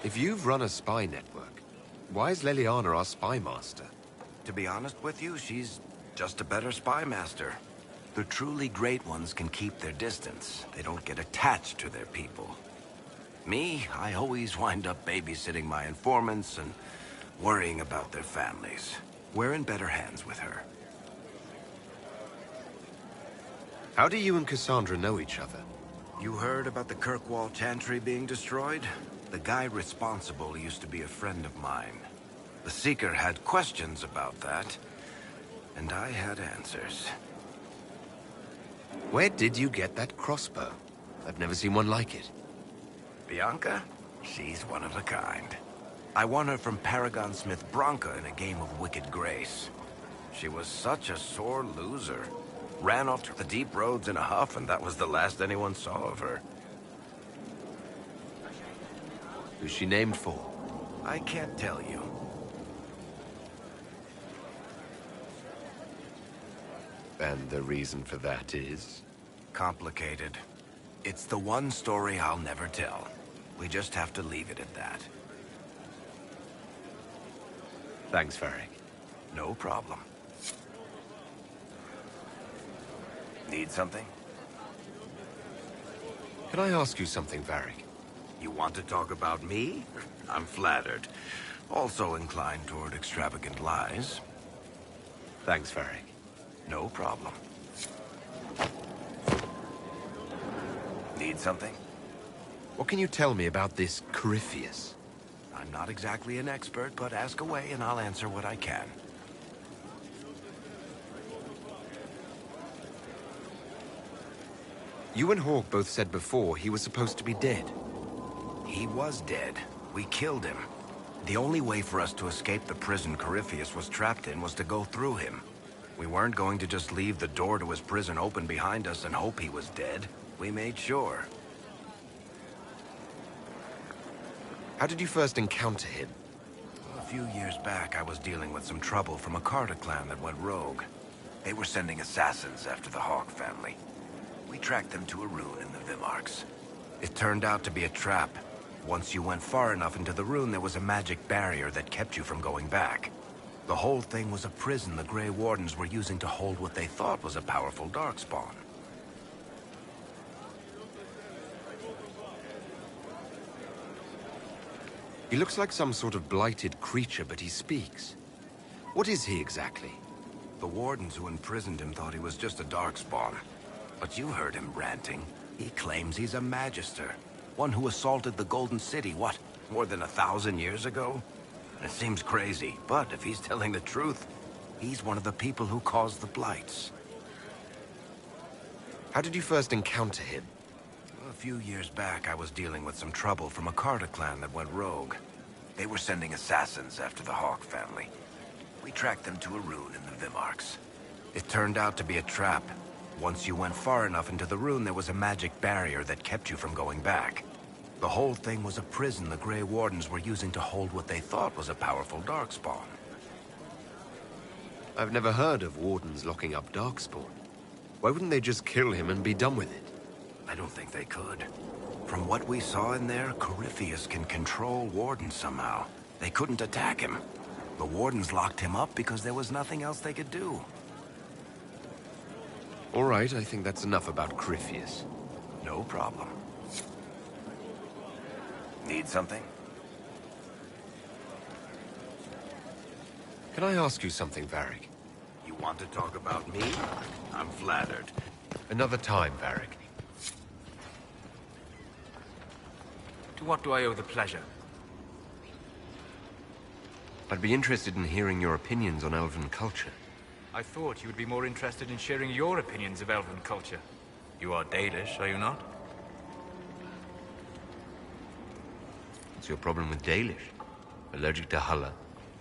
If you've run a spy network, why is Leliana our spy master? To be honest with you, she's just a better spy master. The truly great ones can keep their distance. They don't get attached to their people. Me, I always wind up babysitting my informants and worrying about their families. We're in better hands with her. How do you and Cassandra know each other? You heard about the Kirkwall Chantry being destroyed? The guy responsible used to be a friend of mine. The Seeker had questions about that, and I had answers. Where did you get that crossbow? I've never seen one like it. Bianca? She's one of a kind. I won her from Paragon Smith Bronca in a game of Wicked Grace. She was such a sore loser. Ran off the deep roads in a huff, and that was the last anyone saw of her. Who's she named for? I can't tell you. And the reason for that is? Complicated. It's the one story I'll never tell. We just have to leave it at that. Thanks, Varric. No problem. Need something? Can I ask you something, Varric? You want to talk about me? I'm flattered. Also inclined toward extravagant lies. Thanks, Varric. No problem. Need something? What can you tell me about this Corypheus? I'm not exactly an expert, but ask away and I'll answer what I can. You and Hawk both said before he was supposed to be dead. He was dead. We killed him. The only way for us to escape the prison Corypheus was trapped in was to go through him. We weren't going to just leave the door to his prison open behind us and hope he was dead. We made sure. How did you first encounter him? A few years back, I was dealing with some trouble from a Carter clan that went rogue. They were sending assassins after the Hawk family. We tracked them to a ruin in the Vimarks. It turned out to be a trap. Once you went far enough into the ruin, there was a magic barrier that kept you from going back. The whole thing was a prison the Grey Wardens were using to hold what they thought was a powerful darkspawn. He looks like some sort of blighted creature, but he speaks. What is he exactly? The Wardens who imprisoned him thought he was just a darkspawn. But you heard him ranting. He claims he's a Magister. One who assaulted the Golden City, what, more than 1,000 years ago? It seems crazy, but if he's telling the truth, he's one of the people who caused the blights. How did you first encounter him? A few years back, I was dealing with some trouble from a Carter clan that went rogue. They were sending assassins after the Hawk family. We tracked them to a ruin in the Vimarks. It turned out to be a trap. Once you went far enough into the ruin, there was a magic barrier that kept you from going back. The whole thing was a prison the Grey Wardens were using to hold what they thought was a powerful darkspawn. I've never heard of Wardens locking up darkspawn. Why wouldn't they just kill him and be done with it? I don't think they could. From what we saw in there, Corypheus can control Wardens somehow. They couldn't attack him. The Wardens locked him up because there was nothing else they could do. All right, I think that's enough about Corypheus. No problem. Need something? Can I ask you something, Varric? You want to talk about me? I'm flattered. Another time, Varric. To what do I owe the pleasure? I'd be interested in hearing your opinions on elven culture. I thought you would be more interested in sharing your opinions of elven culture. You are Dalish, are you not? What's your problem with Dalish? Allergic to Hulla?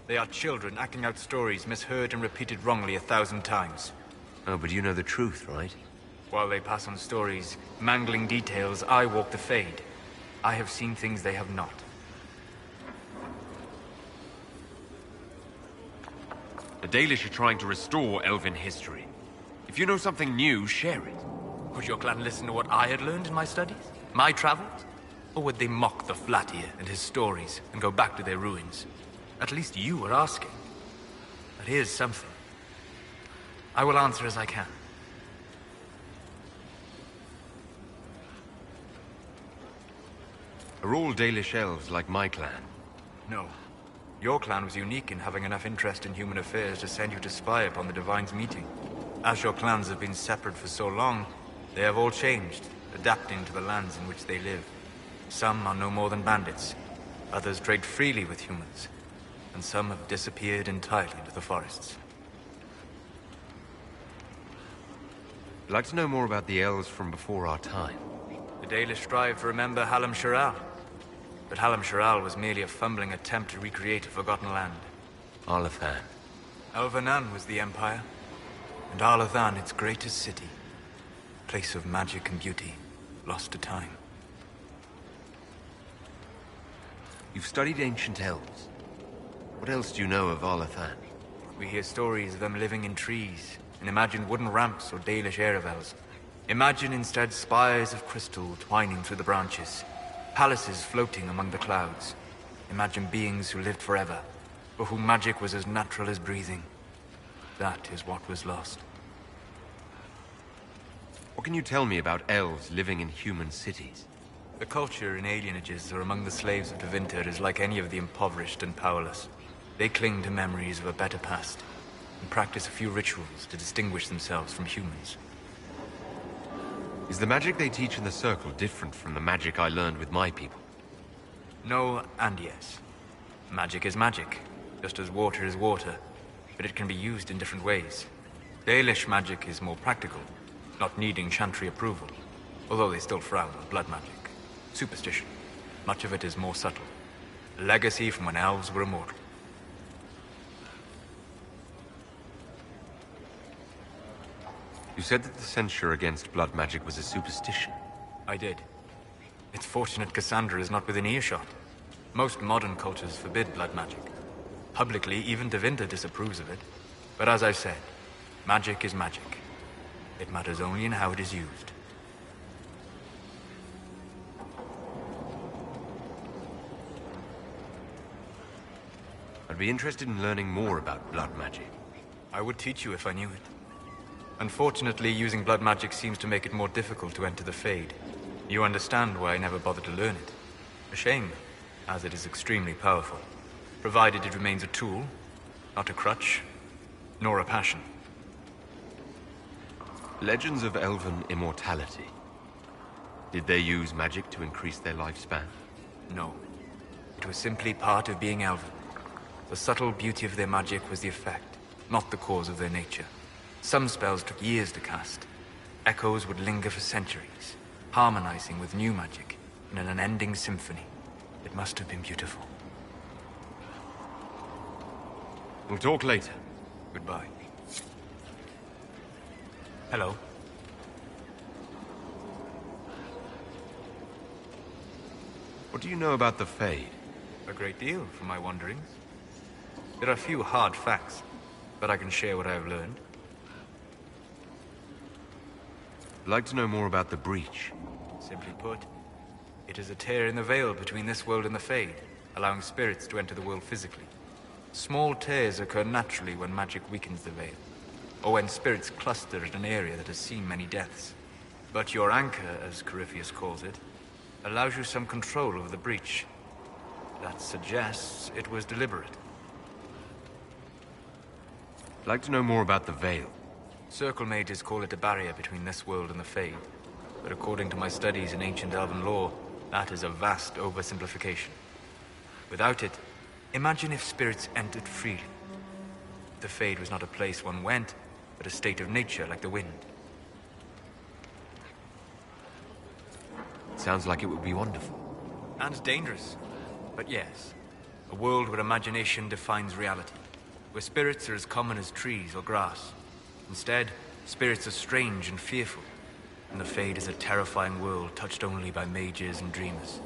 They are children acting out stories misheard and repeated wrongly 1,000 times. Oh, but you know the truth, right? While they pass on stories, mangling details, I walk the Fade. I have seen things they have not. The Dalish are trying to restore elven history. If you know something new, share it. Would your clan listen to what I had learned in my studies? My travels? Or would they mock the Flatir and his stories and go back to their ruins? At least you were asking. But here's something. I will answer as I can. Are all Dalish elves like my clan? No. Your clan was unique in having enough interest in human affairs to send you to spy upon the Divine's meeting. As your clans have been separate for so long, they have all changed, adapting to the lands in which they live. Some are no more than bandits. Others trade freely with humans. And some have disappeared entirely into the forests. I'd like to know more about the elves from before our time. The Dalish strive to remember Hallam Shiral. But Hallam Shiral was merely a fumbling attempt to recreate a forgotten land. Arlathan. Elvanan was the Empire, and Arlathan its greatest city. Place of magic and beauty, lost to time. You've studied ancient elves. What else do you know of Arlathan? We hear stories of them living in trees, and imagine wooden ramps or Dalish Erebels. Imagine instead spires of crystal twining through the branches, palaces floating among the clouds. Imagine beings who lived forever, for whom magic was as natural as breathing. That is what was lost. What can you tell me about elves living in human cities? The culture in alienages or among the slaves of Tevinter is like any of the impoverished and powerless. They cling to memories of a better past, and practice a few rituals to distinguish themselves from humans. Is the magic they teach in the Circle different from the magic I learned with my people? No and yes. Magic is magic, just as water is water, but it can be used in different ways. Dalish magic is more practical, not needing chantry approval, although they still frown on blood magic. Superstition. Much of it is more subtle. A legacy from when elves were immortal. You said that the censure against blood magic was a superstition. I did. It's fortunate Cassandra is not within earshot. Most modern cultures forbid blood magic. Publicly, even Tevinter disapproves of it. But as I've said, magic is magic. It matters only in how it is used. I'd be interested in learning more about blood magic. I would teach you if I knew it. Unfortunately, using blood magic seems to make it more difficult to enter the Fade. You understand why I never bothered to learn it. A shame, as it is extremely powerful. Provided it remains a tool, not a crutch, nor a passion. Legends of elven immortality. Did they use magic to increase their lifespan? No. It was simply part of being elven. The subtle beauty of their magic was the effect, not the cause of their nature. Some spells took years to cast. Echoes would linger for centuries, harmonizing with new magic in an unending symphony. It must have been beautiful. We'll talk later. Goodbye. Hello. What do you know about the Fade? A great deal from my wanderings. There are few hard facts, but I can share what I have learned. I'd like to know more about the Breach. Simply put, it is a tear in the veil between this world and the Fade, allowing spirits to enter the world physically. Small tears occur naturally when magic weakens the veil, or when spirits cluster at an area that has seen many deaths. But your anchor, as Corypheus calls it, allows you some control over the Breach. That suggests it was deliberate. I'd like to know more about the Veil. Circle mages call it a barrier between this world and the Fade. But according to my studies in ancient elven lore, that is a vast oversimplification. Without it, imagine if spirits entered freely. The Fade was not a place one went, but a state of nature like the wind. It sounds like it would be wonderful. And dangerous. But yes, a world where imagination defines reality. Where spirits are as common as trees or grass. Instead, spirits are strange and fearful. And the Fade is a terrifying world touched only by mages and dreamers.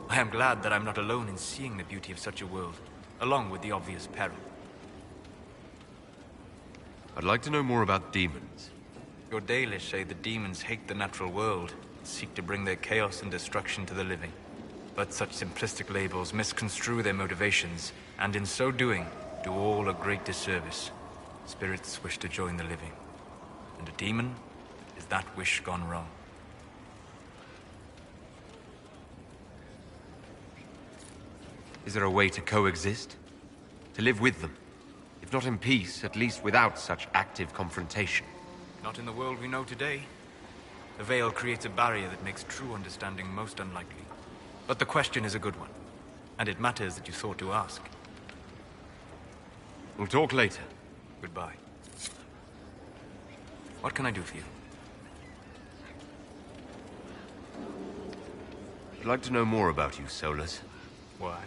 I am glad that I'm not alone in seeing the beauty of such a world, along with the obvious peril. I'd like to know more about demons. Your Dalish say the demons hate the natural world, and seek to bring their chaos and destruction to the living. But such simplistic labels misconstrue their motivations, and in so doing, do all a great disservice. Spirits wish to join the living, and a demon is that wish gone wrong. Is there a way to coexist? To live with them? If not in peace, at least without such active confrontation? Not in the world we know today. The veil creates a barrier that makes true understanding most unlikely. But the question is a good one, and it matters that you thought to ask. We'll talk later. Goodbye. What can I do for you? I'd like to know more about you, Solus. Why?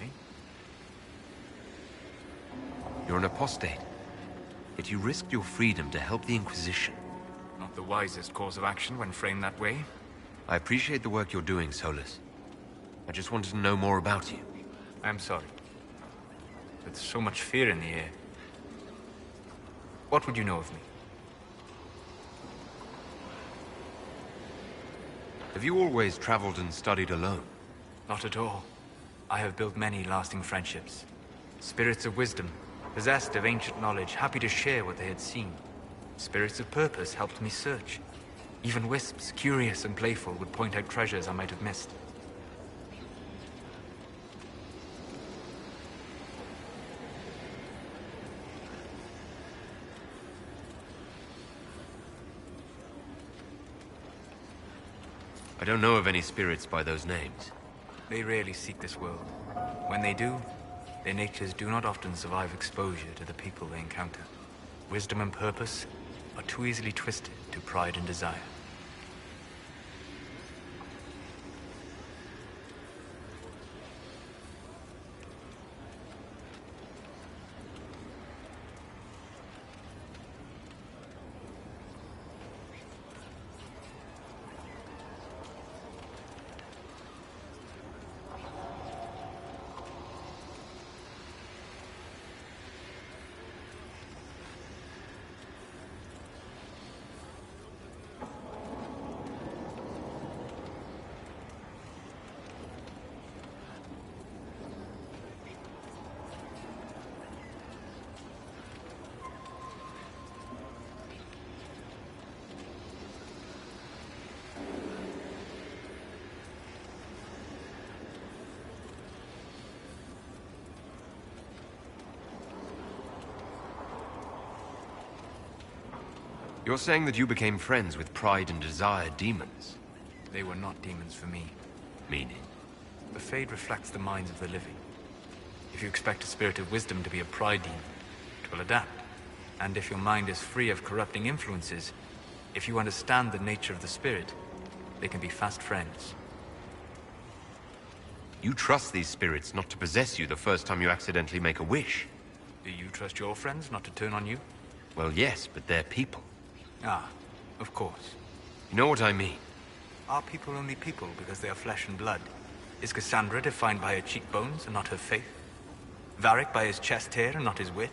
You're an apostate, yet you risked your freedom to help the Inquisition. Not the wisest course of action when framed that way. I appreciate the work you're doing, Solus. I just wanted to know more about you. I'm sorry. With so much fear in the air. What would you know of me? Have you always traveled and studied alone? Not at all. I have built many lasting friendships. Spirits of wisdom, possessed of ancient knowledge, happy to share what they had seen. Spirits of purpose helped me search. Even wisps, curious and playful, would point out treasures I might have missed. I don't know of any spirits by those names. They rarely seek this world. When they do, their natures do not often survive exposure to the people they encounter. Wisdom and purpose are too easily twisted to pride and desire. You're saying that you became friends with Pride and Desire demons? They were not demons for me. Meaning? The Fade reflects the minds of the living. If you expect a spirit of wisdom to be a pride demon, it will adapt. And if your mind is free of corrupting influences, if you understand the nature of the spirit, they can be fast friends. You trust these spirits not to possess you the first time you accidentally make a wish? Do you trust your friends not to turn on you? Well, yes, but they're people. Ah, of course. You know what I mean? Are people only people because they are flesh and blood? Is Cassandra defined by her cheekbones and not her faith? Varric by his chest hair and not his wit?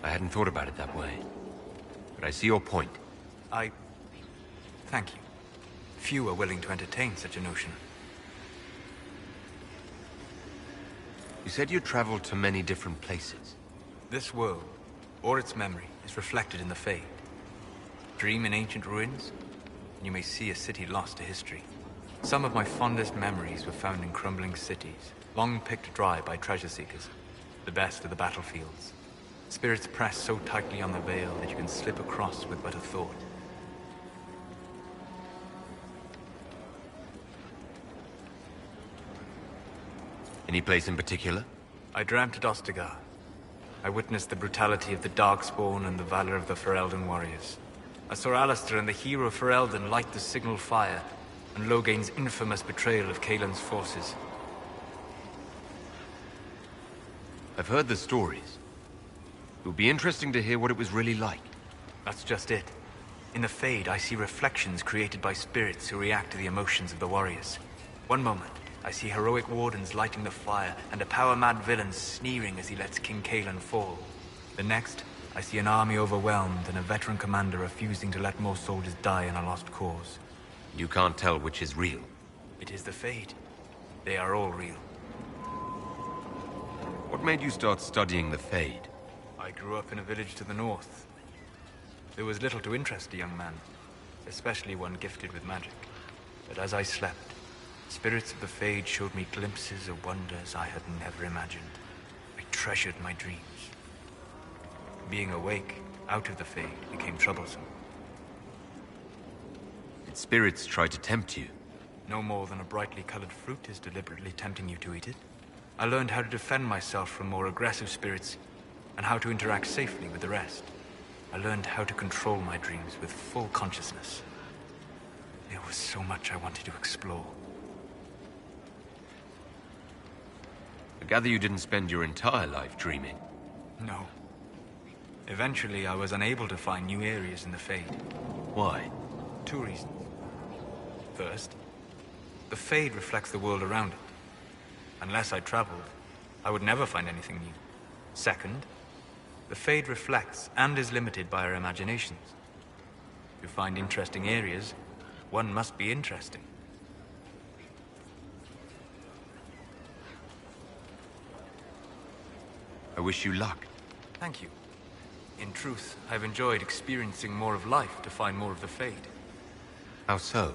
I hadn't thought about it that way. But I see your point. Thank you. Few are willing to entertain such a notion. You said you traveled to many different places. This world, or its memory, is reflected in the Fade. Dream in ancient ruins, and you may see a city lost to history. Some of my fondest memories were found in crumbling cities, long picked dry by treasure seekers. The best of the battlefields. Spirits press so tightly on the veil that you can slip across with but a thought. Any place in particular? I dreamt at Ostagar. I witnessed the brutality of the Darkspawn and the valor of the Ferelden warriors. I saw Alistair and the hero Ferelden light the signal fire, and Logain's infamous betrayal of Kaelin's forces. I've heard the stories. It would be interesting to hear what it was really like. That's just it. In the Fade, I see reflections created by spirits who react to the emotions of the warriors. One moment, I see heroic wardens lighting the fire, and a power-mad villain sneering as he lets King Kaelin fall. The next, I see an army overwhelmed and a veteran commander refusing to let more soldiers die in a lost cause. You can't tell which is real. It is the Fade. They are all real. What made you start studying the Fade? I grew up in a village to the north. There was little to interest a young man, especially one gifted with magic. But as I slept, spirits of the Fade showed me glimpses of wonders I had never imagined. I treasured my dreams. Being awake, out of the Fade, became troublesome. Did spirits try to tempt you? No more than a brightly colored fruit is deliberately tempting you to eat it. I learned how to defend myself from more aggressive spirits, and how to interact safely with the rest. I learned how to control my dreams with full consciousness. There was so much I wanted to explore. I gather you didn't spend your entire life dreaming. No. Eventually, I was unable to find new areas in the Fade. Why? 2 reasons. First, the Fade reflects the world around it. Unless I traveled, I would never find anything new. Second, the Fade reflects and is limited by our imaginations. To find interesting areas, one must be interesting. I wish you luck. Thank you. In truth, I've enjoyed experiencing more of life to find more of the Fade. How so?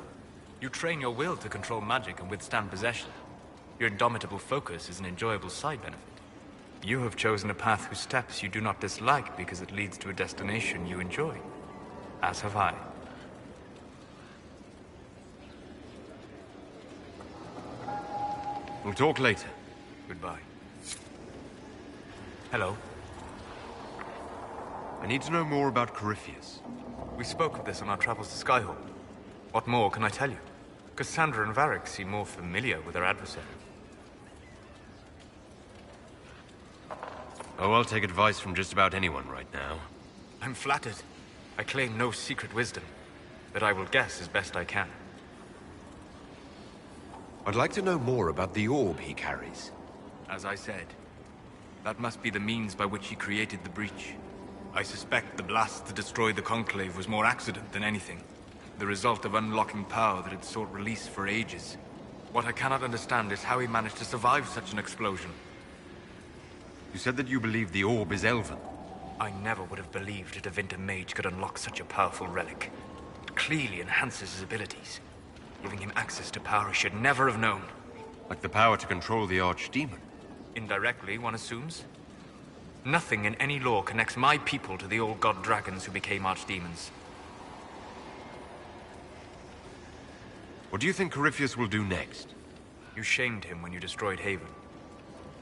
You train your will to control magic and withstand possession. Your indomitable focus is an enjoyable side benefit. You have chosen a path whose steps you do not dislike because it leads to a destination you enjoy. As have I. We'll talk later. Goodbye. Hello. I need to know more about Corypheus. We spoke of this on our travels to Skyhawk. What more can I tell you? Cassandra and Varric seem more familiar with their adversary. Oh, I'll take advice from just about anyone right now. I'm flattered. I claim no secret wisdom, but I will guess as best I can. I'd like to know more about the orb he carries. As I said, that must be the means by which he created the breach. I suspect the blast that destroyed the Conclave was more accident than anything. The result of unlocking power that had sought release for ages. What I cannot understand is how he managed to survive such an explosion. You said that you believe the orb is elven. I never would have believed a Devinter mage could unlock such a powerful relic. It clearly enhances his abilities, giving him access to power he should never have known. Like the power to control the Archdemon. Indirectly, one assumes. Nothing in any law connects my people to the old god dragons who became archdemons. What do you think Corypheus will do next? You shamed him when you destroyed Haven.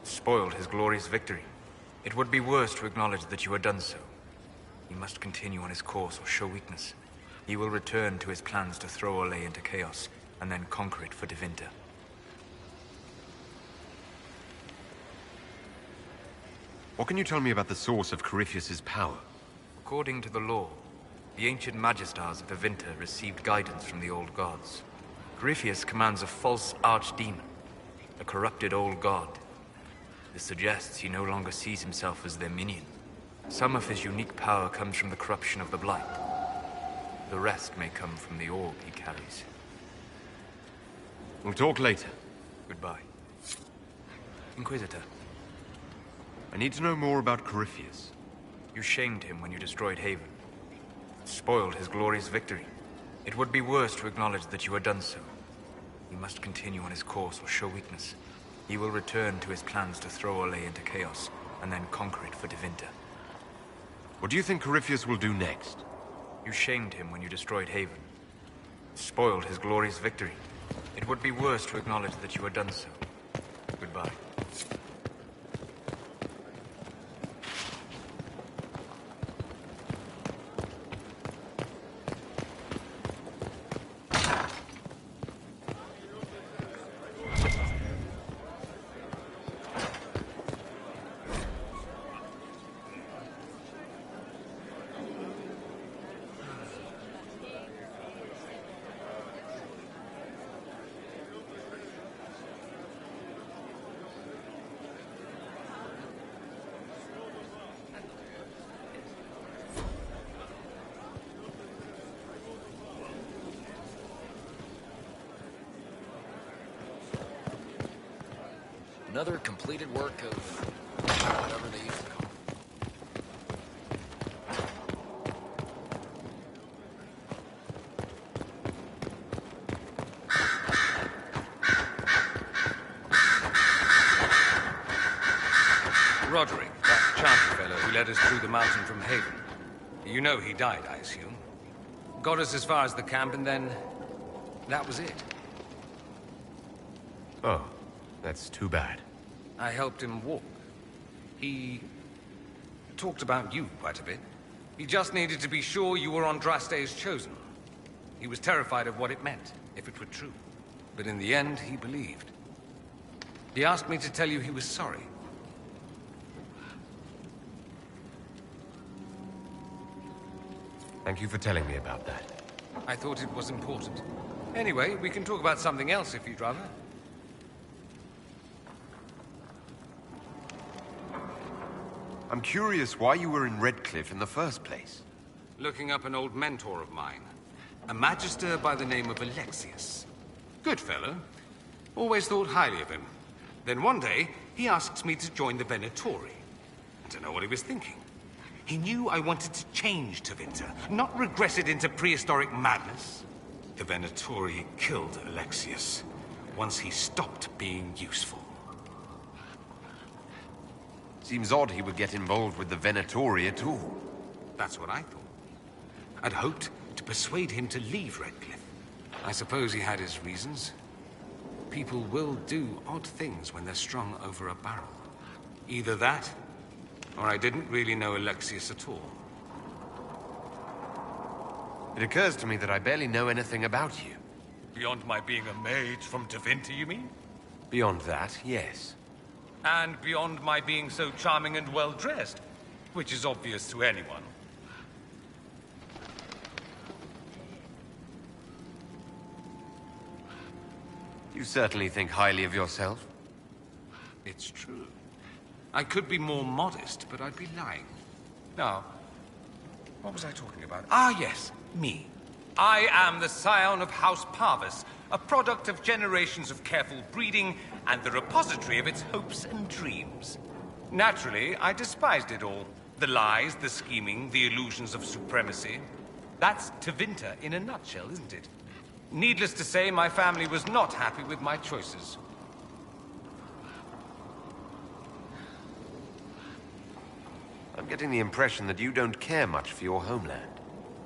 Spoiled his glorious victory. It would be worse to acknowledge that you had done so. He must continue on his course or show weakness. He will return to his plans to throw Olay into chaos, and then conquer it for Devinter. What can you tell me about the source of Corypheus's power? According to the law, the ancient Magistars of Devinter received guidance from the old gods. Corypheus commands a false archdemon, a corrupted old god. This suggests he no longer sees himself as their minion. Some of his unique power comes from the corruption of the Blight. The rest may come from the orb he carries. We'll talk later. Goodbye. Inquisitor. I need to know more about Corypheus. You shamed him when you destroyed Haven. Spoiled his glorious victory. It would be worse to acknowledge that you had done so. He must continue on his course or show weakness. He will return to his plans to throw Olay into chaos, and then conquer it for Devinter. What do you think Corypheus will do next? You shamed him when you destroyed Haven. Spoiled his glorious victory. It would be worse to acknowledge that you had done so. Goodbye. Another completed work of whatever they used to call it. Roderick, that charter fellow who led us through the mountain from Haven. You know he died, I assume. Got us as far as the camp, and then... that was it. Oh, that's too bad. I helped him walk. He... talked about you quite a bit. He just needed to be sure you were Andraste's chosen. He was terrified of what it meant, if it were true. But in the end, he believed. He asked me to tell you he was sorry. Thank you for telling me about that. I thought it was important. Anyway, we can talk about something else if you'd rather. I'm curious why you were in Redcliffe in the first place. Looking up an old mentor of mine. A magister by the name of Alexius. Good fellow. Always thought highly of him. Then one day, he asks me to join the Venatori. I don't know what he was thinking. He knew I wanted to change Tevinter, not regress it into prehistoric madness. The Venatori killed Alexius once he stopped being useful. Seems odd he would get involved with the Venatori at all. That's what I thought. I'd hoped to persuade him to leave Redcliffe. I suppose he had his reasons. People will do odd things when they're strung over a barrel. Either that, or I didn't really know Alexius at all. It occurs to me that I barely know anything about you. Beyond my being a mage from Tevinter, you mean? Beyond that, yes. And beyond my being so charming and well-dressed, which is obvious to anyone. You certainly think highly of yourself. It's true. I could be more modest, but I'd be lying. Now, what was I talking about? Ah, yes, me. I am the scion of House Parvis, a product of generations of careful breeding and the repository of its hopes and dreams. Naturally, I despised it all. The lies, the scheming, the illusions of supremacy. That's Tevinter in a nutshell, isn't it? Needless to say, my family was not happy with my choices. I'm getting the impression that you don't care much for your homeland.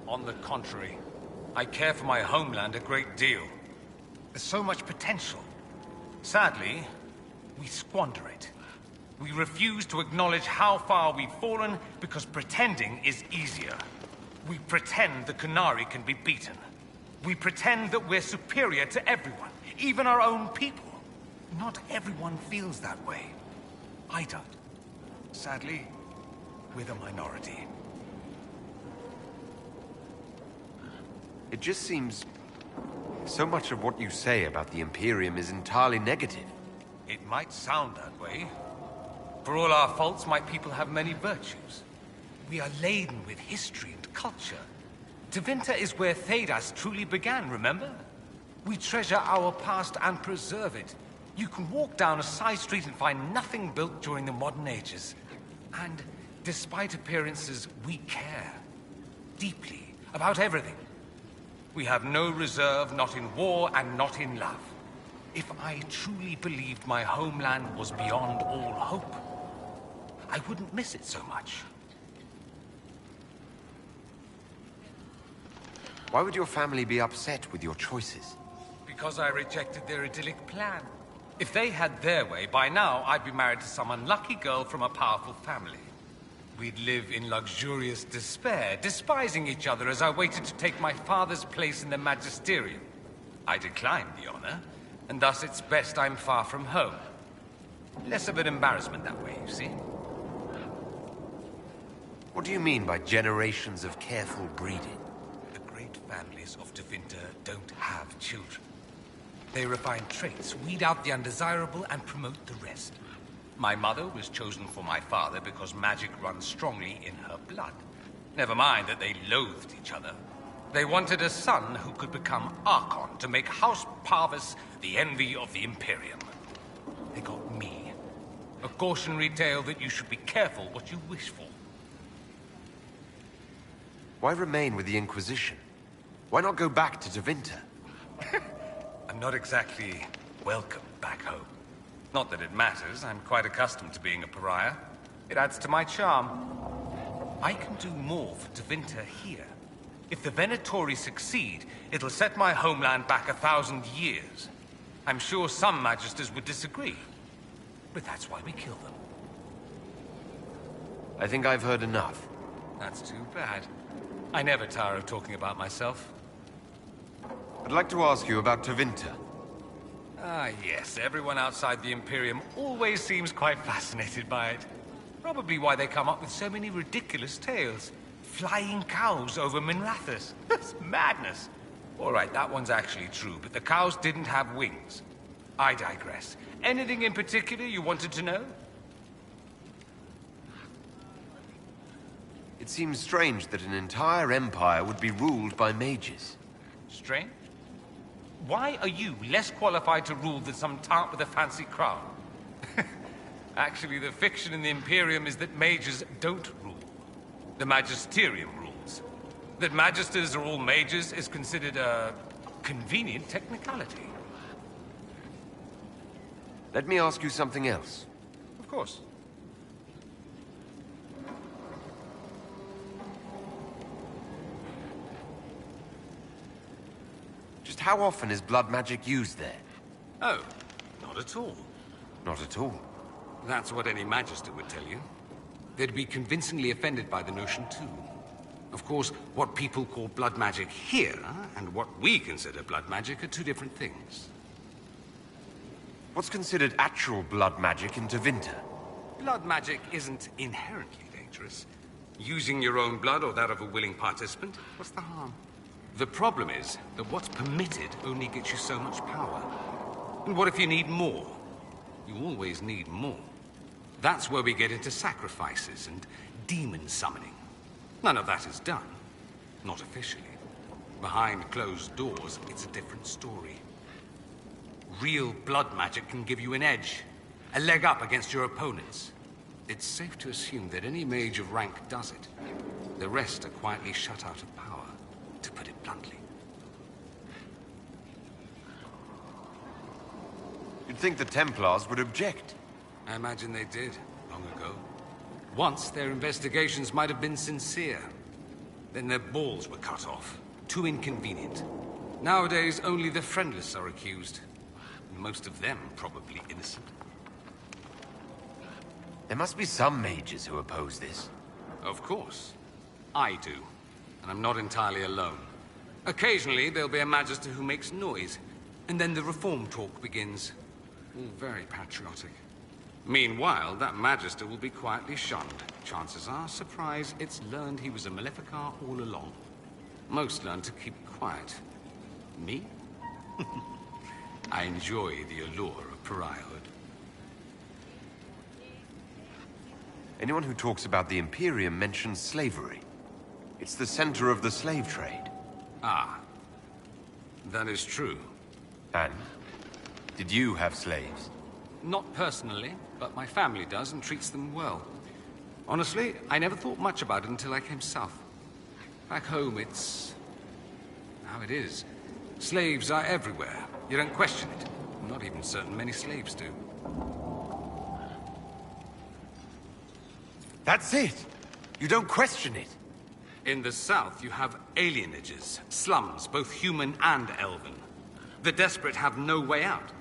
On the contrary, I care for my homeland a great deal. There's so much potential. Sadly, we squander it. We refuse to acknowledge how far we've fallen because pretending is easier. We pretend the Qunari can be beaten. We pretend that we're superior to everyone, even our own people. Not everyone feels that way. I don't. Sadly, we're the minority. It just seems... so much of what you say about the Imperium is entirely negative. It might sound that way. For all our faults, my people have many virtues. We are laden with history and culture. Tevinter is where Thedas truly began, remember? We treasure our past and preserve it. You can walk down a side street and find nothing built during the modern ages. And despite appearances, we care. Deeply. About everything. We have no reserve, not in war and not in love. If I truly believed my homeland was beyond all hope, I wouldn't miss it so much. Why would your family be upset with your choices? Because I rejected their idyllic plan. If they had their way, by now I'd be married to some unlucky girl from a powerful family. We'd live in luxurious despair, despising each other as I waited to take my father's place in the magisterium. I declined the honor, and thus it's best I'm far from home. Less of an embarrassment that way, you see. What do you mean by generations of careful breeding? The great families of Tevinter don't have children. They refine traits, weed out the undesirable, and promote the rest. My mother was chosen for my father because magic runs strongly in her blood. Never mind that they loathed each other. They wanted a son who could become Archon to make House Parvis the envy of the Imperium. They got me, A cautionary tale that you should be careful what you wish for. Why remain with the Inquisition? Why not go back to Tevinter? I'm not exactly welcome back home. Not that it matters, I'm quite accustomed to being a pariah. It adds to my charm. I can do more for Tevinter here. If the Venatori succeed, it'll set my homeland back 1,000 years. I'm sure some Magisters would disagree, but that's why we kill them. I think I've heard enough. That's too bad. I never tire of talking about myself. I'd like to ask you about Tevinter. Ah, yes. Everyone outside the Imperium always seems quite fascinated by it. Probably why they come up with so many ridiculous tales. Flying cows over Minrathous. That's madness. All right, that one's actually true, but the cows didn't have wings. I digress. Anything in particular you wanted to know? It seems strange that an entire empire would be ruled by mages. Strange? Why are you less qualified to rule than some tart with a fancy crown? Actually, the fiction in the Imperium is that mages don't rule. The Magisterium rules. That Magisters are all mages is considered a convenient technicality. Let me ask you something else. Of course. Just how often is blood magic used there? Oh, not at all. Not at all. That's what any Magister would tell you. They'd be convincingly offended by the notion, too. Of course, what people call blood magic here, and what we consider blood magic, are two different things. What's considered actual blood magic in Tevinter? Blood magic isn't inherently dangerous. Using your own blood or that of a willing participant, what's the harm? The problem is that what's permitted only gets you so much power. And what if you need more? You always need more. That's where we get into sacrifices and demon summoning. None of that is done. Not officially. Behind closed doors, it's a different story. Real blood magic can give you an edge, a leg up against your opponents. It's safe to assume that any mage of rank does it. The rest are quietly shut out of power, to put it bluntly. You'd think the Templars would object. I imagine they did, long ago. Once, their investigations might have been sincere. Then their balls were cut off. Too inconvenient. Nowadays, only the friendless are accused. And most of them probably innocent. There must be some mages who oppose this. Of course. I do. And I'm not entirely alone. Occasionally, there'll be a Magister who makes noise. And then the reform talk begins. All very patriotic. Meanwhile, that Magister will be quietly shunned. Chances are, surprise, it's learned he was a Maleficar all along. Most learn to keep quiet. Me? I enjoy the allure of pariahhood. Anyone who talks about the Imperium mentions slavery. It's the center of the slave trade. Ah. That is true. And? Did you have slaves? Not personally, but my family does and treats them well. Honestly, I never thought much about it until I came south. Back home, it's how it is. Slaves are everywhere. You don't question it. I'm not even certain many slaves do. That's it! You don't question it! In the south, you have alienages, slums, both human and elven. The desperate have no way out.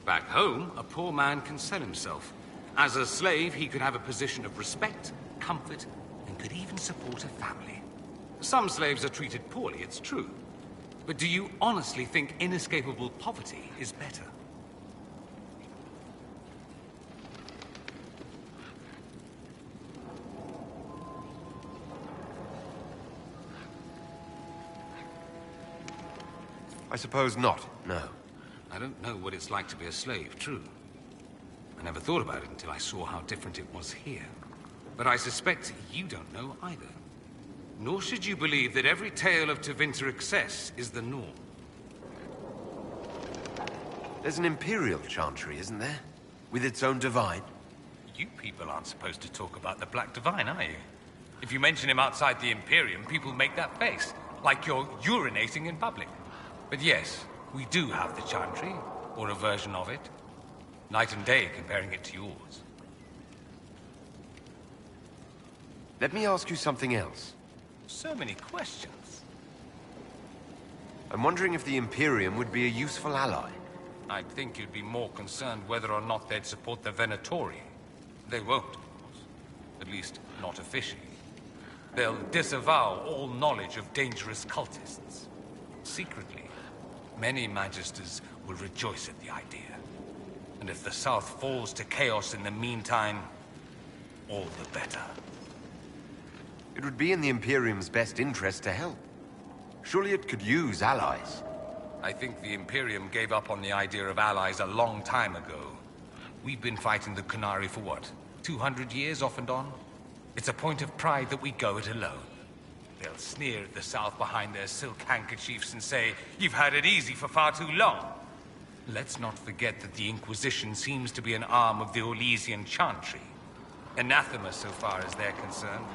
Back home, a poor man can sell himself. As a slave, he could have a position of respect, comfort, and could even support a family. Some slaves are treated poorly, it's true. But do you honestly think inescapable poverty is better? I suppose not, no. I don't know what it's like to be a slave, true. I never thought about it until I saw how different it was here. But I suspect you don't know either. Nor should you believe that every tale of Tevinter excess is the norm. There's an Imperial Chantry, isn't there? With its own divine? You people aren't supposed to talk about the Black Divine, are you? If you mention him outside the Imperium, people make that face, like you're urinating in public. But yes, we do have the Chantry, or a version of it. Night and day comparing it to yours. Let me ask you something else. So many questions. I'm wondering if the Imperium would be a useful ally. I'd think you'd be more concerned whether or not they'd support the Venatori. They won't, of course. At least, not officially. They'll disavow all knowledge of dangerous cultists. Secretly, many Magisters will rejoice at the idea. And if the South falls to chaos in the meantime, all the better. It would be in the Imperium's best interest to help. Surely it could use allies. I think the Imperium gave up on the idea of allies a long time ago. We've been fighting the Qunari for what, 200 years off and on? It's a point of pride that we go it alone. They'll sneer at the South behind their silk handkerchiefs and say, "You've had it easy for far too long." Let's not forget that the Inquisition seems to be an arm of the Orlesian Chantry. Anathema so far as they're concerned.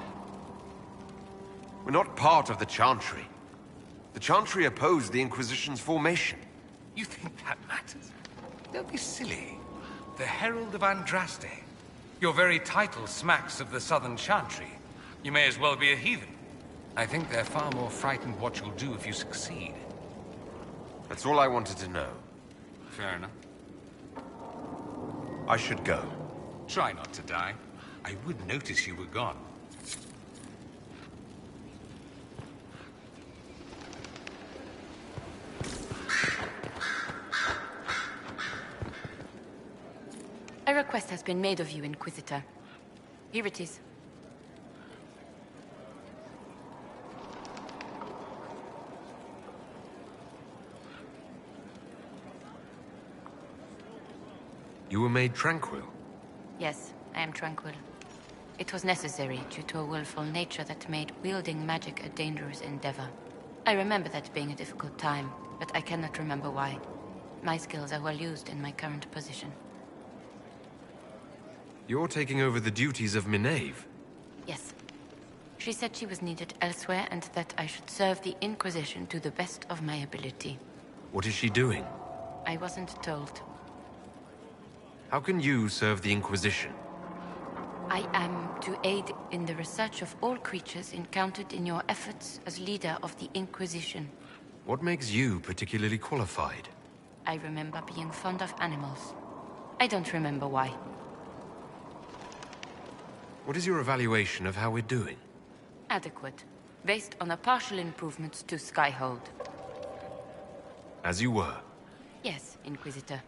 We're not part of the Chantry. The Chantry opposed the Inquisition's formation. You think that matters? Don't be silly. The Herald of Andraste. Your very title smacks of the Southern Chantry. You may as well be a heathen. I think they're far more frightened what you'll do if you succeed. That's all I wanted to know. Fair enough. I should go. Try not to die. I would notice you were gone. A request has been made of you, Inquisitor. Here it is. You were made tranquil. Yes, I am tranquil. It was necessary due to a willful nature that made wielding magic a dangerous endeavor. I remember that being a difficult time, but I cannot remember why. My skills are well used in my current position. You're taking over the duties of Minave. Yes. She said she was needed elsewhere and that I should serve the Inquisition to the best of my ability. What is she doing? I wasn't told. How can you serve the Inquisition? I am to aid in the research of all creatures encountered in your efforts as leader of the Inquisition. What makes you particularly qualified? I remember being fond of animals. I don't remember why. What is your evaluation of how we're doing? Adequate. Based on the partial improvements to Skyhold. As you were. Yes, Inquisitor.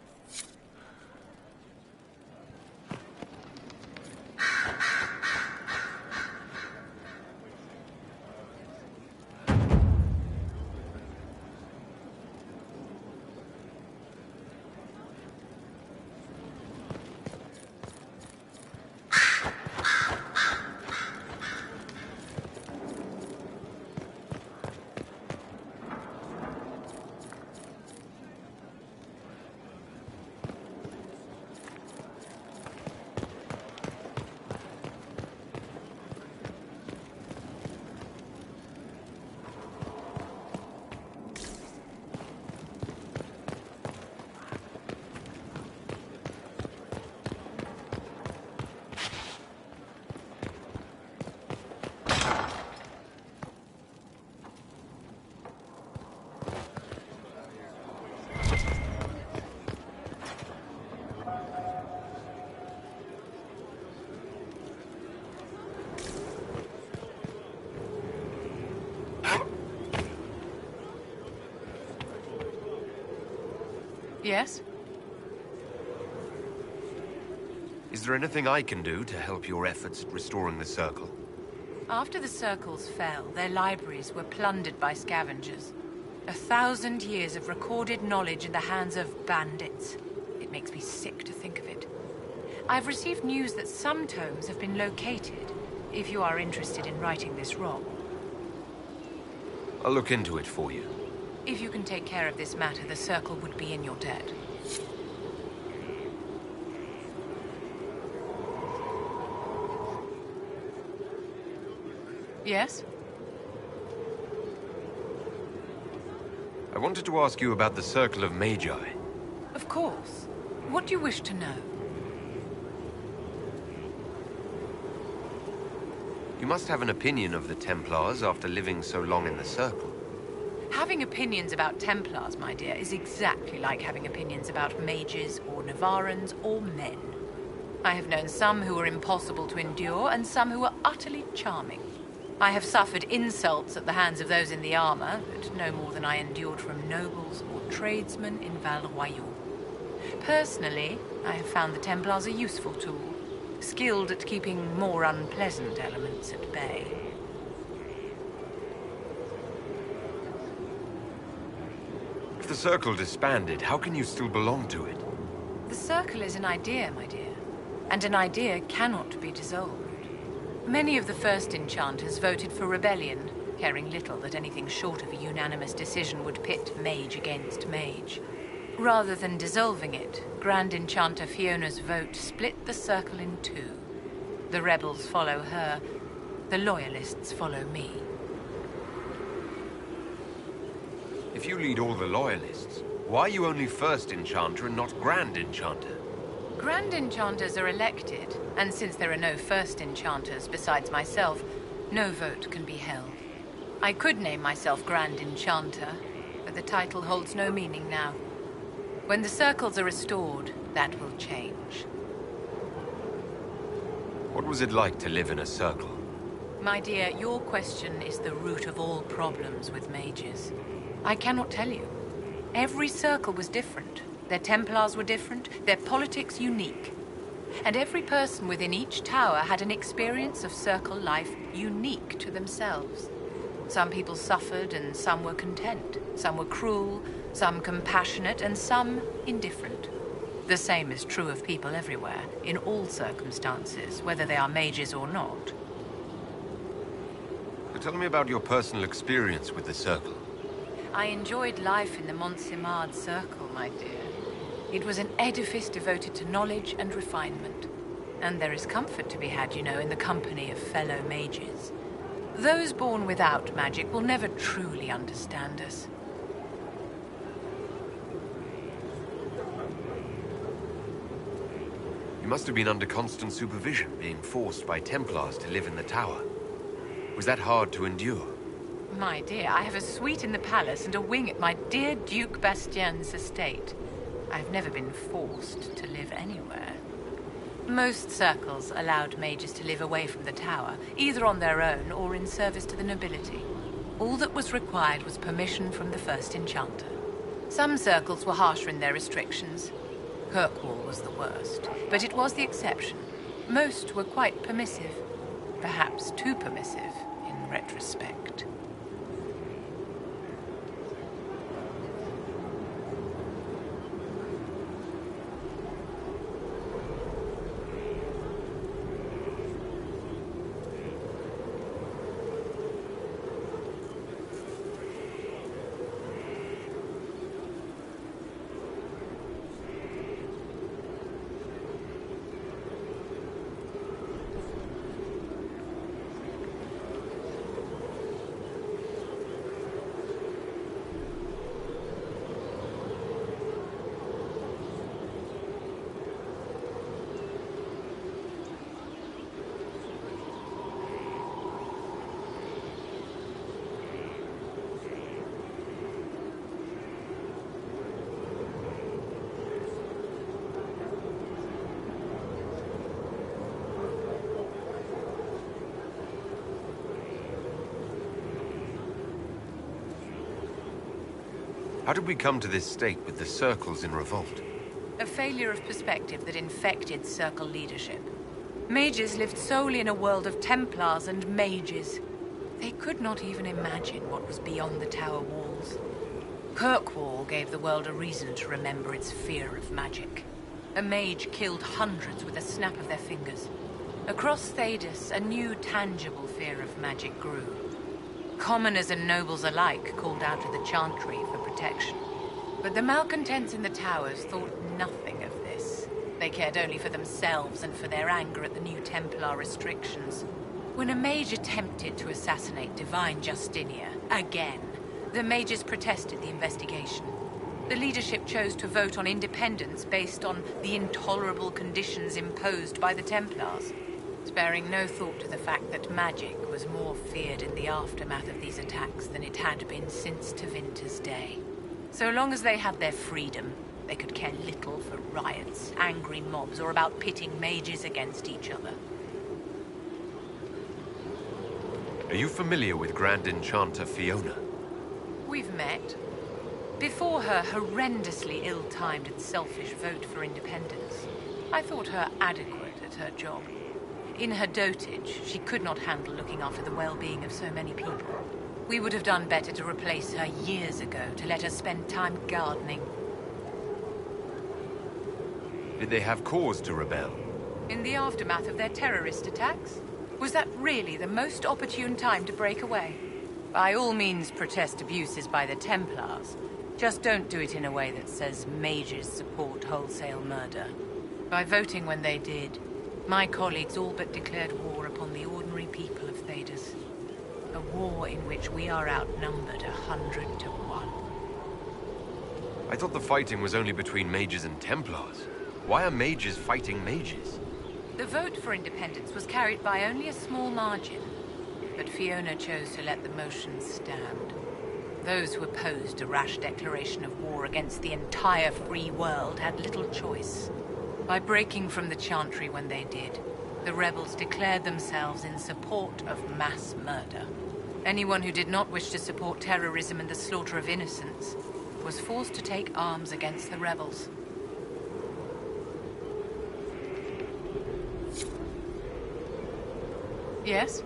Yes? Is there anything I can do to help your efforts at restoring the Circle? After the Circles fell, their libraries were plundered by scavengers. 1,000 years of recorded knowledge in the hands of bandits. It makes me sick to think of it. I've received news that some tomes have been located, if you are interested in righting this wrong. I'll look into it for you. If you can take care of this matter, the Circle would be in your debt. Yes? I wanted to ask you about the Circle of Magi. Of course. What do you wish to know? You must have an opinion of the Templars after living so long in the Circle. Having opinions about Templars, my dear, is exactly like having opinions about mages or Navarans or men. I have known some who were impossible to endure and some who were utterly charming. I have suffered insults at the hands of those in the armor, but no more than I endured from nobles or tradesmen in Val Royal. Personally, I have found the Templars a useful tool, skilled at keeping more unpleasant elements at bay. If the Circle disbanded, how can you still belong to it? The Circle is an idea, my dear, and an idea cannot be dissolved. Many of the first enchanters voted for rebellion, caring little that anything short of a unanimous decision would pit mage against mage. Rather than dissolving it, Grand Enchanter Fiona's vote split the Circle in two. The rebels follow her, the loyalists follow me. If you lead all the Loyalists, why are you only First Enchanter and not Grand Enchanter? Grand Enchanters are elected, and since there are no First Enchanters besides myself, no vote can be held. I could name myself Grand Enchanter, but the title holds no meaning now. When the Circles are restored, that will change. What was it like to live in a Circle? My dear, your question is the root of all problems with mages. I cannot tell you. Every Circle was different. Their Templars were different, their politics unique. And every person within each tower had an experience of Circle life unique to themselves. Some people suffered and some were content. Some were cruel, some compassionate, and some indifferent. The same is true of people everywhere, in all circumstances, whether they are mages or not. So tell me about your personal experience with the Circle. I enjoyed life in the Montsimard Circle, my dear. It was an edifice devoted to knowledge and refinement. And there is comfort to be had, you know, in the company of fellow mages. Those born without magic will never truly understand us. You must have been under constant supervision, being forced by Templars to live in the tower. Was that hard to endure? My dear, I have a suite in the palace and a wing at my dear Duke Bastien's estate. I've never been forced to live anywhere. Most circles allowed mages to live away from the tower, either on their own or in service to the nobility. All that was required was permission from the first enchanter. Some circles were harsher in their restrictions. Kirkwall was the worst, but it was the exception. Most were quite permissive, perhaps too permissive in retrospect. How did we come to this state with the Circles in revolt? A failure of perspective that infected Circle leadership. Mages lived solely in a world of Templars and mages. They could not even imagine what was beyond the tower walls. Kirkwall gave the world a reason to remember its fear of magic. A mage killed hundreds with a snap of their fingers. Across Thedas, a new tangible fear of magic grew. Commoners and nobles alike called out to the Chantry for protection. But the malcontents in the towers thought nothing of this. They cared only for themselves and for their anger at the new Templar restrictions. When a mage attempted to assassinate Divine Justinia, again, the mages protested the investigation. The leadership chose to vote on independence based on the intolerable conditions imposed by the Templars, sparing no thought to the fact that magic was more feared in the aftermath of these attacks than it had been since Tevinter's day. So long as they had their freedom, they could care little for riots, angry mobs, or about pitting mages against each other. Are you familiar with Grand Enchanter Fiona? We've met. Before her horrendously ill-timed and selfish vote for independence, I thought her adequate at her job. In her dotage, she could not handle looking after the well-being of so many people. We would have done better to replace her years ago, to let her spend time gardening. Did they have cause to rebel? In the aftermath of their terrorist attacks? Was that really the most opportune time to break away? By all means, protest abuses by the Templars. Just don't do it in a way that says mages support wholesale murder. By voting when they did, my colleagues all but declared war upon the ordinary people of Thedas. A war in which we are outnumbered 100 to 1. I thought the fighting was only between mages and Templars. Why are mages fighting mages? The vote for independence was carried by only a small margin, but Fiona chose to let the motion stand. Those who opposed a rash declaration of war against the entire free world had little choice. By breaking from the Chantry when they did, the rebels declared themselves in support of mass murder. Anyone who did not wish to support terrorism and the slaughter of innocents was forced to take arms against the rebels. Yes?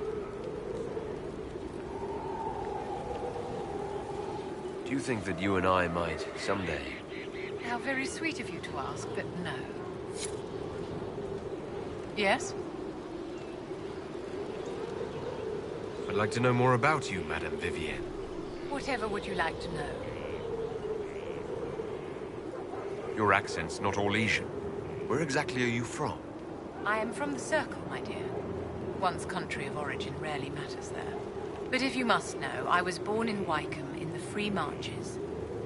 Do you think that you and I might, someday... How very sweet of you to ask, but no. Yes? I'd like to know more about you, Madame Vivienne. Whatever would you like to know? Your accent's not Orlesian. Where exactly are you from? I am from the Circle, my dear. One's country of origin rarely matters there. But if you must know, I was born in Wycombe in the Free Marches.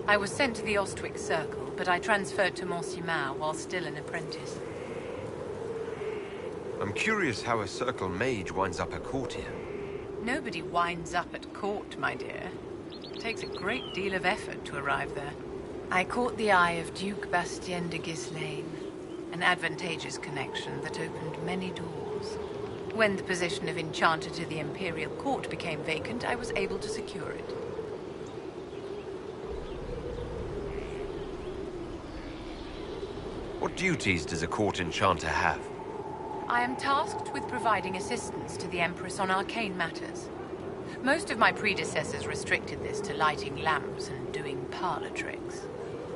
I was sent to the Ostwick Circle, but I transferred to Monsignor while still an apprentice. I'm curious how a Circle mage winds up a courtier. Nobody winds up at court, my dear. It takes a great deal of effort to arrive there. I caught the eye of Duke Bastien de Ghislaine, an advantageous connection that opened many doors. When the position of Enchanter to the Imperial Court became vacant, I was able to secure it. What duties does a court enchanter have? I am tasked with providing assistance to the Empress on arcane matters. Most of my predecessors restricted this to lighting lamps and doing parlor tricks.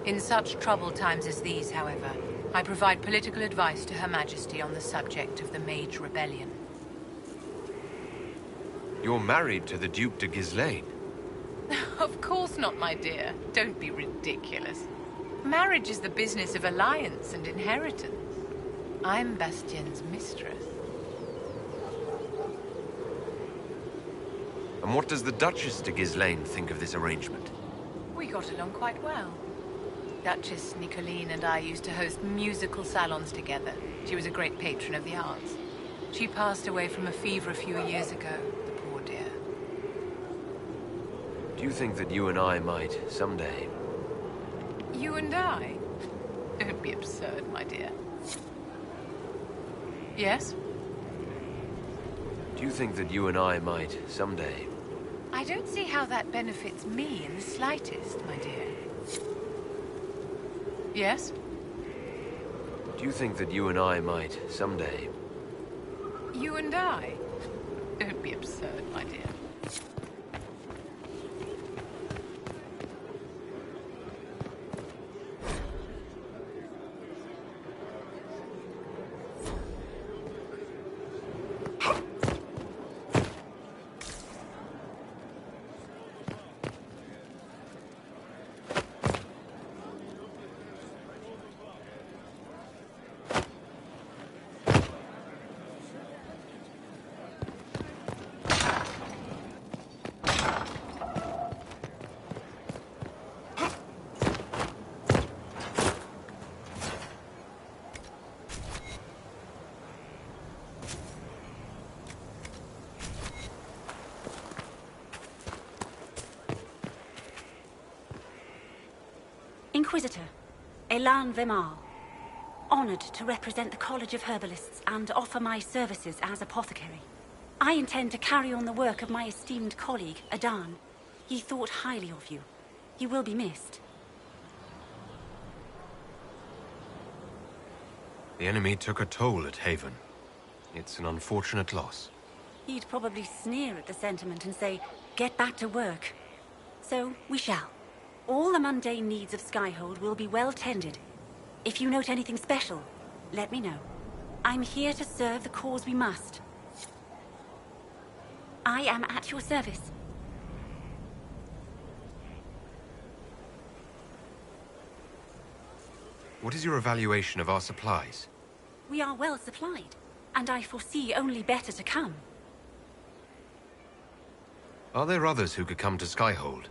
In such troubled times as these, however, I provide political advice to Her Majesty on the subject of the Mage Rebellion. You're married to the Duke de Ghislaine. Of course not, my dear. Don't be ridiculous. Marriage is the business of alliance and inheritance. I'm Bastien's mistress. And what does the Duchess de Ghislaine think of this arrangement? We got along quite well. Duchess Nicoline and I used to host musical salons together. She was a great patron of the arts. She passed away from a fever a few years ago, the poor dear. Do you think that you and I might, someday... You and I? Don't be absurd, my dear. Yes? Do you think that you and I might, someday... I don't see how that benefits me in the slightest, my dear. Yes? Do you think that you and I might, someday... You and I? Don't be absurd, my dear. Inquisitor, Elan Vimal. Honored to represent the College of Herbalists and offer my services as apothecary. I intend to carry on the work of my esteemed colleague, Adan. He thought highly of you. You will be missed. The enemy took a toll at Haven. It's an unfortunate loss. He'd probably sneer at the sentiment and say, get back to work. So, we shall. All the mundane needs of Skyhold will be well tended. If you note anything special, let me know. I'm here to serve the cause we must. I am at your service. What is your evaluation of our supplies? We are well supplied, and I foresee only better to come. Are there others who could come to Skyhold?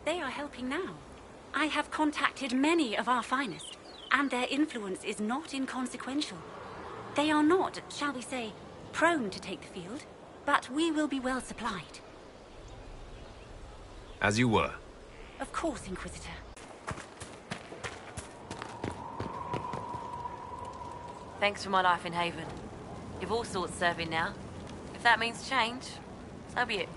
They are helping now. I have contacted many of our finest, and their influence is not inconsequential. They are not, shall we say, prone to take the field, but we will be well supplied. As you were. Of course, Inquisitor. Thanks for my life in Haven. You've all sorts serving now. If that means change, so be it.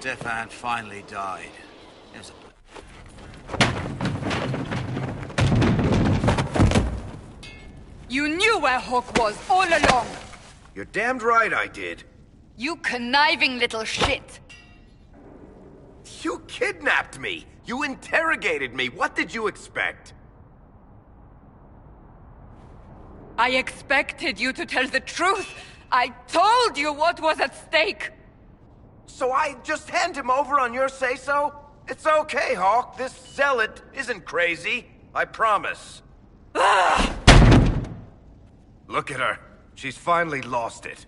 Stefan finally died. It was You knew where Hawk was all along! You're damned right I did. You conniving little shit! You kidnapped me! You interrogated me! What did you expect? I expected you to tell the truth! I told you what was at stake! So I just hand him over on your say-so? It's okay, Hawk. This zealot isn't crazy. I promise. Look at her. She's finally lost it.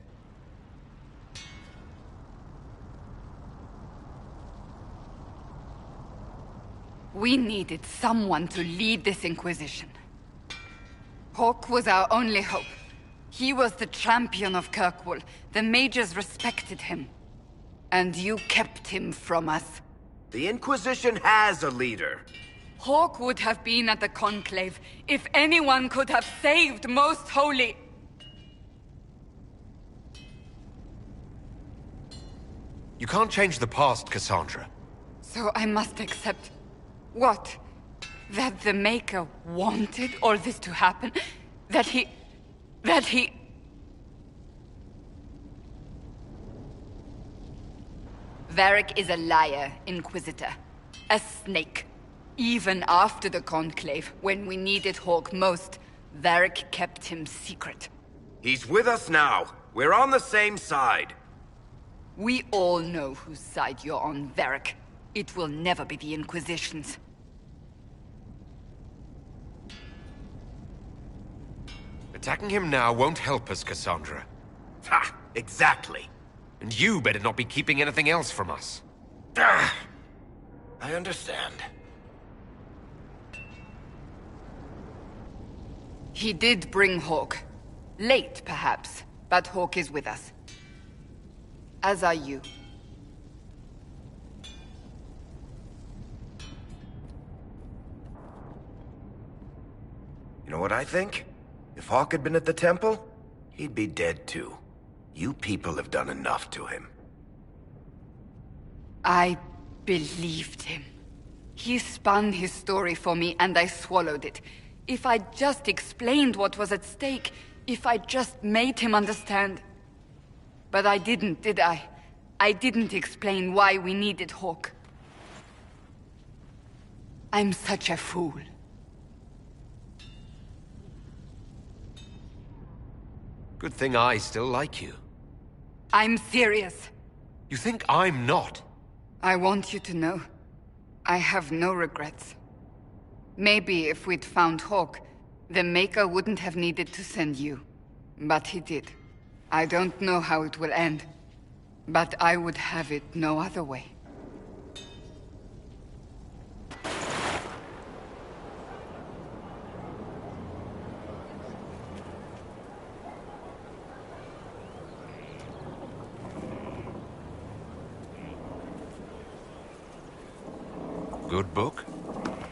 We needed someone to lead this Inquisition. Hawk was our only hope. He was the champion of Kirkwall. The mages respected him. And you kept him from us. The Inquisition has a leader. Hawk would have been at the Conclave if anyone could have saved Most Holy. You can't change the past, Cassandra. So I must accept... what? That the Maker wanted all this to happen? That he... Varric is a liar, Inquisitor. A snake. Even after the Conclave, when we needed Hawk most, Varric kept him secret. He's with us now. We're on the same side. We all know whose side you're on, Varric. It will never be the Inquisition's. Attacking him now won't help us, Cassandra. Ha! Exactly. And you better not be keeping anything else from us. I understand. He did bring Hawk. Late, perhaps, but Hawk is with us. as are you. You know what I think? If Hawk had been at the temple, he'd be dead too. You people have done enough to him. I believed him. He spun his story for me, and I swallowed it. If I just explained what was at stake, if I just made him understand... But I didn't, did I? I didn't explain why we needed Hawk. I'm such a fool. Good thing I still like you. I'm serious. You think I'm not? I want you to know, I have no regrets. Maybe if we'd found Hawk, the Maker wouldn't have needed to send you. But he did. I don't know how it will end, but I would have it no other way. Good book?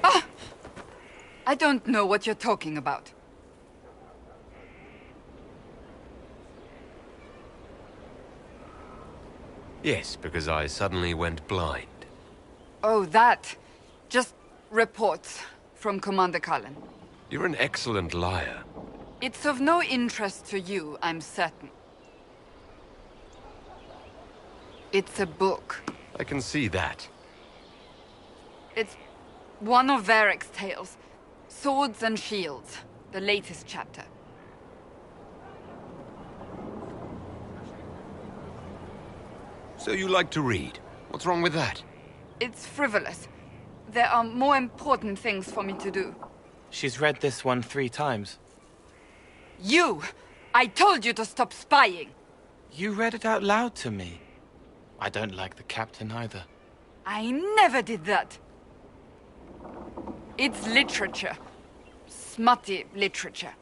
Ah! I don't know what you're talking about. Yes, because I suddenly went blind. Oh, that. Just reports from Commander Cullen. You're an excellent liar. It's of no interest to you, I'm certain. It's a book. I can see that. It's one of Varric's tales. Swords and Shields, the latest chapter. So you like to read? What's wrong with that? It's frivolous. There are more important things for me to do. She's read this one 3 times. You! I told you to stop spying! You read it out loud to me. I don't like the captain either. I never did that! It's literature. Smutty literature.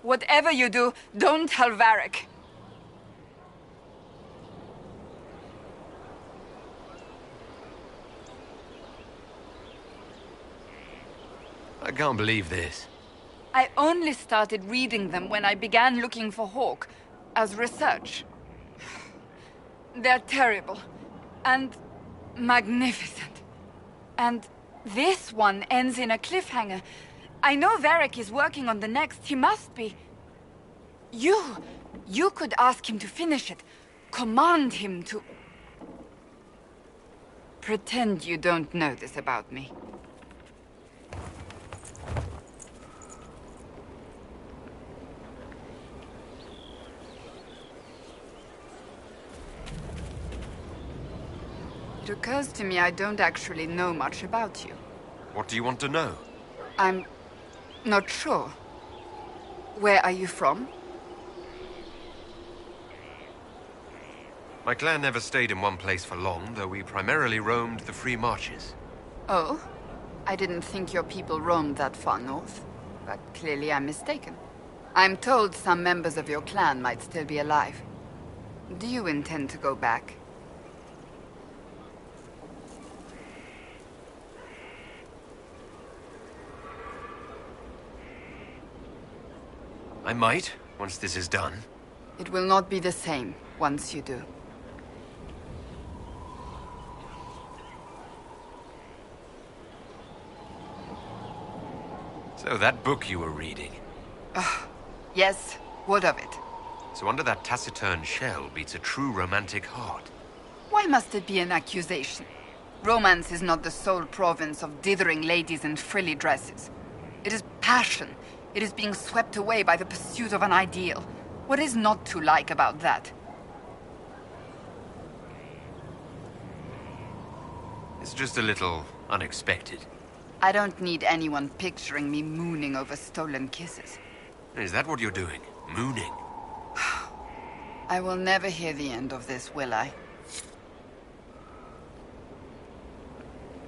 Whatever you do, don't tell Varric. I can't believe this. I only started reading them when I began looking for Hawk, as research. They're terrible. And magnificent. And this one ends in a cliffhanger. I know Varric is working on the next. He must be. You could ask him to finish it. Command him to... Pretend you don't know this about me. It occurs to me I don't actually know much about you. What do you want to know? I'm not sure. Where are you from? My clan never stayed in one place for long, though we primarily roamed the free marches. Oh? I didn't think your people roamed that far north. But clearly I'm mistaken. I'm told some members of your clan might still be alive. Do you intend to go back? I might, once this is done. It will not be the same once you do. So that book you were reading. Yes, what of it? So under that taciturn shell beats a true romantic heart. Why must it be an accusation? Romance is not the sole province of dithering ladies in frilly dresses. It is passion. It is being swept away by the pursuit of an ideal. What is not to like about that? It's just a little unexpected. I don't need anyone picturing me mooning over stolen kisses. Is that what you're doing? Mooning? I will never hear the end of this, will I?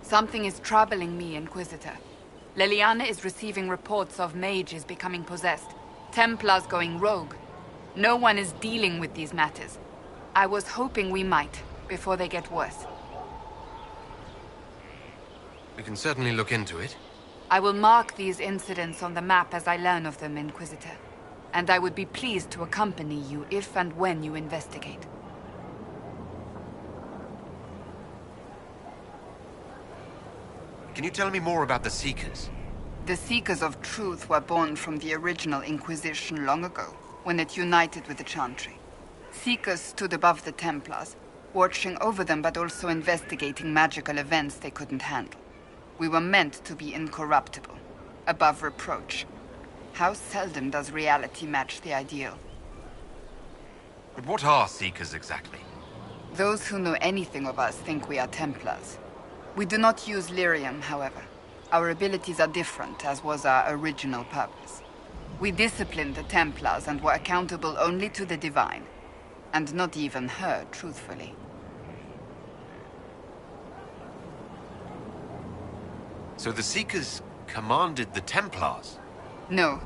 Something is troubling me, Inquisitor. Leliana is receiving reports of mages becoming possessed, Templars going rogue. No one is dealing with these matters. I was hoping we might, before they get worse. We can certainly look into it. I will mark these incidents on the map as I learn of them, Inquisitor. And I would be pleased to accompany you if and when you investigate. Can you tell me more about the Seekers? The Seekers of Truth were born from the original Inquisition long ago, when it united with the Chantry. Seekers stood above the Templars, watching over them but also investigating magical events they couldn't handle. We were meant to be incorruptible, above reproach. How seldom does reality match the ideal? But what are Seekers exactly? Those who know anything of us think we are Templars. We do not use lyrium, however. Our abilities are different, as was our original purpose. We disciplined the Templars and were accountable only to the Divine. And not even her, truthfully. So the Seekers commanded the Templars? No.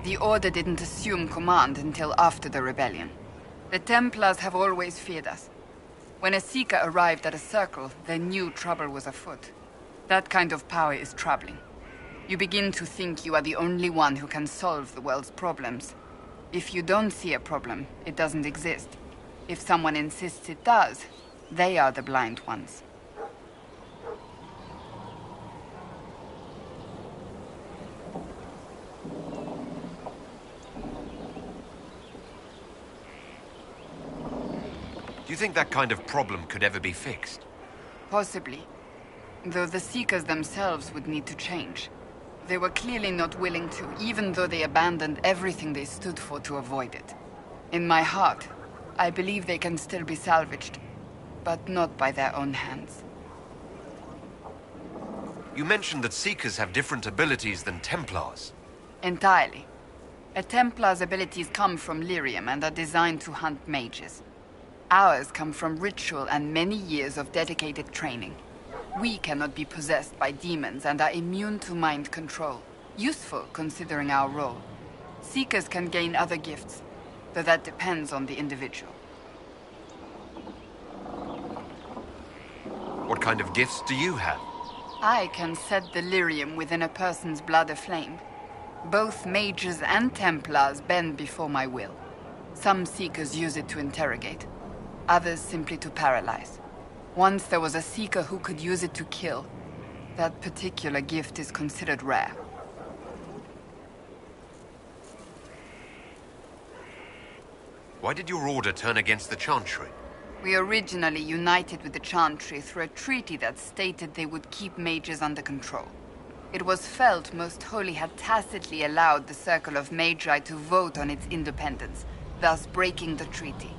The Order didn't assume command until after the rebellion. The Templars have always feared us. When a Seeker arrived at a circle, they knew trouble was afoot. That kind of power is troubling. You begin to think you are the only one who can solve the world's problems. If you don't see a problem, it doesn't exist. If someone insists it does, they are the blind ones. Do you think that kind of problem could ever be fixed? Possibly. Though the Seekers themselves would need to change. They were clearly not willing to, even though they abandoned everything they stood for to avoid it. In my heart, I believe they can still be salvaged, but not by their own hands. You mentioned that Seekers have different abilities than Templars. Entirely. A Templar's abilities come from lyrium and are designed to hunt mages. Ours come from ritual and many years of dedicated training. We cannot be possessed by demons and are immune to mind control. Useful, considering our role. Seekers can gain other gifts, though that depends on the individual. What kind of gifts do you have? I can set the lyrium within a person's blood aflame. Both mages and Templars bend before my will. Some Seekers use it to interrogate. Others simply to paralyze. Once there was a Seeker who could use it to kill. That particular gift is considered rare. Why did your order turn against the Chantry? We originally united with the Chantry through a treaty that stated they would keep mages under control. It was felt Most Holy had tacitly allowed the Circle of Magi to vote on its independence, thus breaking the treaty.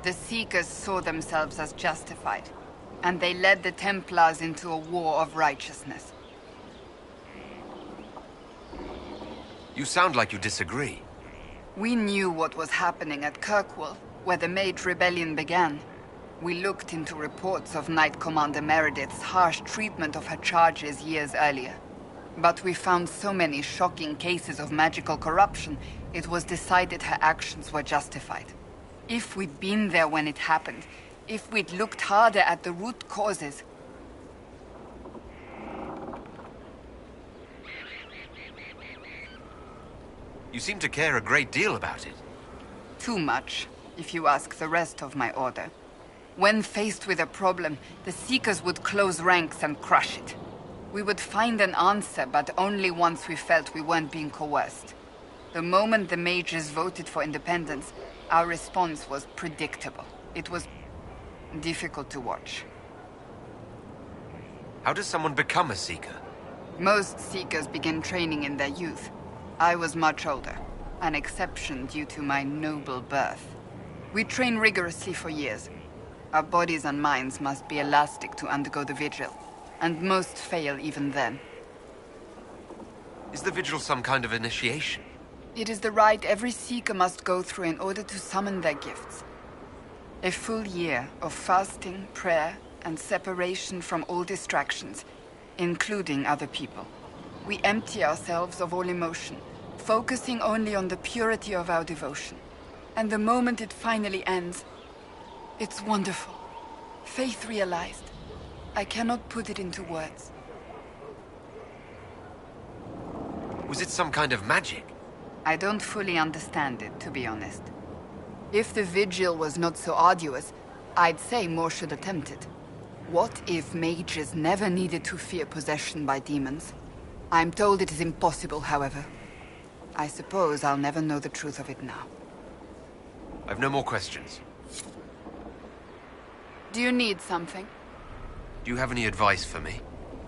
The Seekers saw themselves as justified, and they led the Templars into a war of righteousness. You sound like you disagree. We knew what was happening at Kirkwall, where the Mage Rebellion began. We looked into reports of Knight Commander Meredith's harsh treatment of her charges years earlier. But we found so many shocking cases of magical corruption, it was decided her actions were justified. If we'd been there when it happened, if we'd looked harder at the root causes... You seem to care a great deal about it. Too much, if you ask the rest of my order. When faced with a problem, the Seekers would close ranks and crush it. We would find an answer, but only once we felt we weren't being coerced. The moment the mages voted for independence, our response was predictable. It was difficult to watch. How does someone become a Seeker? Most Seekers begin training in their youth. I was much older, an exception due to my noble birth. We train rigorously for years. Our bodies and minds must be elastic to undergo the vigil, and most fail even then. Is the vigil some kind of initiation? It is the rite every Seeker must go through in order to summon their gifts. A full year of fasting, prayer, and separation from all distractions, including other people. We empty ourselves of all emotion, focusing only on the purity of our devotion. And the moment it finally ends, It's wonderful. Faith realized. I cannot put it into words. Was it some kind of magic? I don't fully understand it, to be honest. If the vigil was not so arduous, I'd say more should attempt it. What if mages never needed to fear possession by demons? I'm told it is impossible, however. I suppose I'll never know the truth of it now. I've no more questions. Do you need something? Do you have any advice for me?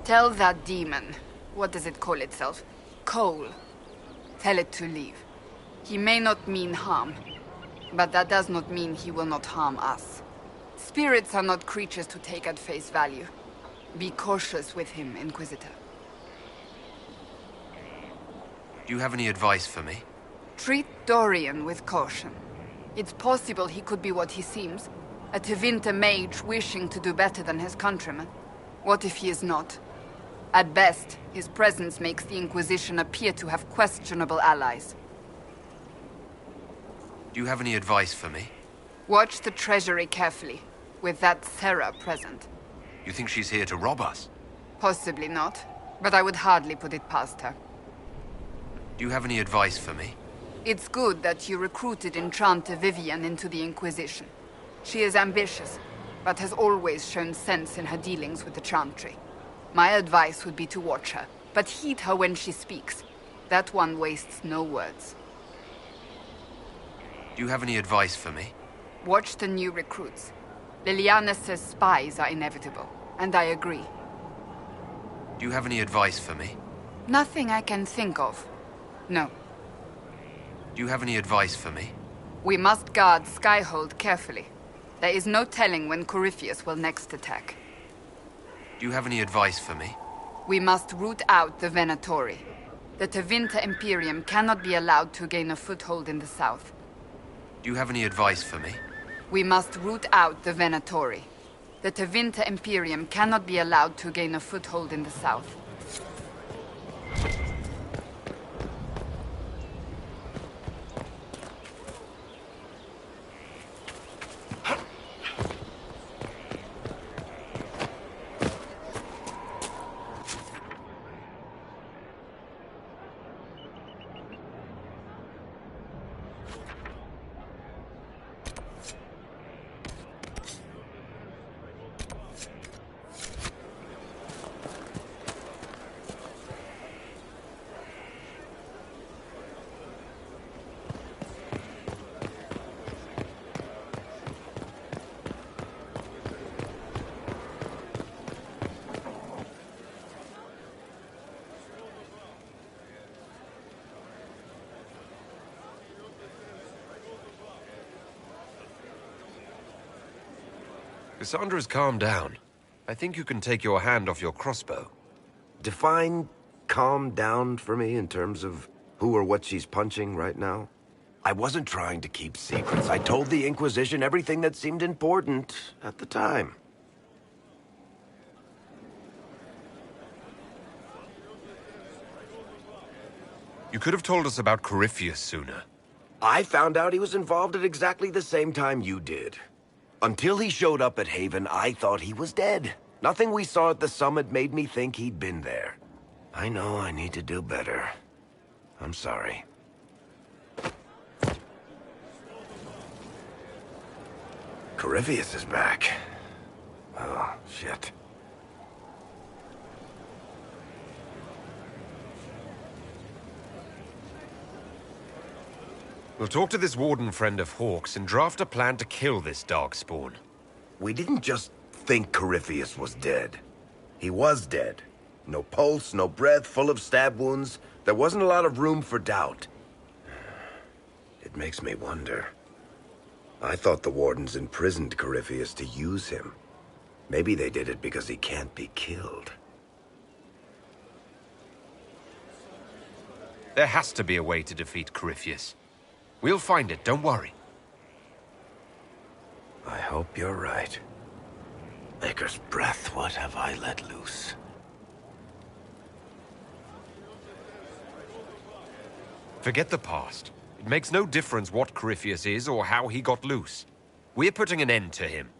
Tell that demon, what does it call itself? Cole. Tell it to leave. He may not mean harm, but that does not mean he will not harm us. Spirits are not creatures to take at face value. Be cautious with him, Inquisitor. Do you have any advice for me? Treat Dorian with caution. It's possible he could be what he seems. A Tevinter mage wishing to do better than his countrymen. What if he is not? At best, his presence makes the Inquisition appear to have questionable allies. Do you have any advice for me? Watch the treasury carefully, with that Sarah present. You think she's here to rob us? Possibly not, but I would hardly put it past her. Do you have any advice for me? It's good that you recruited Enchanter Vivian into the Inquisition. She is ambitious, but has always shown sense in her dealings with the Chantry. My advice would be to watch her, but heed her when she speaks. That one wastes no words. Do you have any advice for me? Watch the new recruits. Liliana says spies are inevitable, and I agree. Do you have any advice for me? Nothing I can think of. No. Do you have any advice for me? We must guard Skyhold carefully. There is no telling when Corypheus will next attack. Do you have any advice for me? We must root out the Venatori. The Tevinter Imperium cannot be allowed to gain a foothold in the south. Do you have any advice for me? We must root out the Venatori. The Tevinter Imperium cannot be allowed to gain a foothold in the south. Cassandra's calmed down. I think you can take your hand off your crossbow. Define calm down for me in terms of who or what she's punching right now. I wasn't trying to keep secrets. I told the Inquisition everything that seemed important at the time. You could have told us about Corypheus sooner. I found out he was involved at exactly the same time you did. Until he showed up at Haven, I thought he was dead. Nothing we saw at the summit made me think he'd been there. I know I need to do better. I'm sorry. Corypheus is back. Oh, shit. We'll talk to this warden friend of Hawk's and draft a plan to kill this darkspawn. We didn't just think Corypheus was dead. He was dead. No pulse, no breath, full of stab wounds. There wasn't a lot of room for doubt. It makes me wonder. I thought the wardens imprisoned Corypheus to use him. Maybe they did it because he can't be killed. There has to be a way to defeat Corypheus. We'll find it, don't worry. I hope you're right. Maker's breath, what have I let loose? Forget the past. It makes no difference what Corypheus is or how he got loose. We're putting an end to him.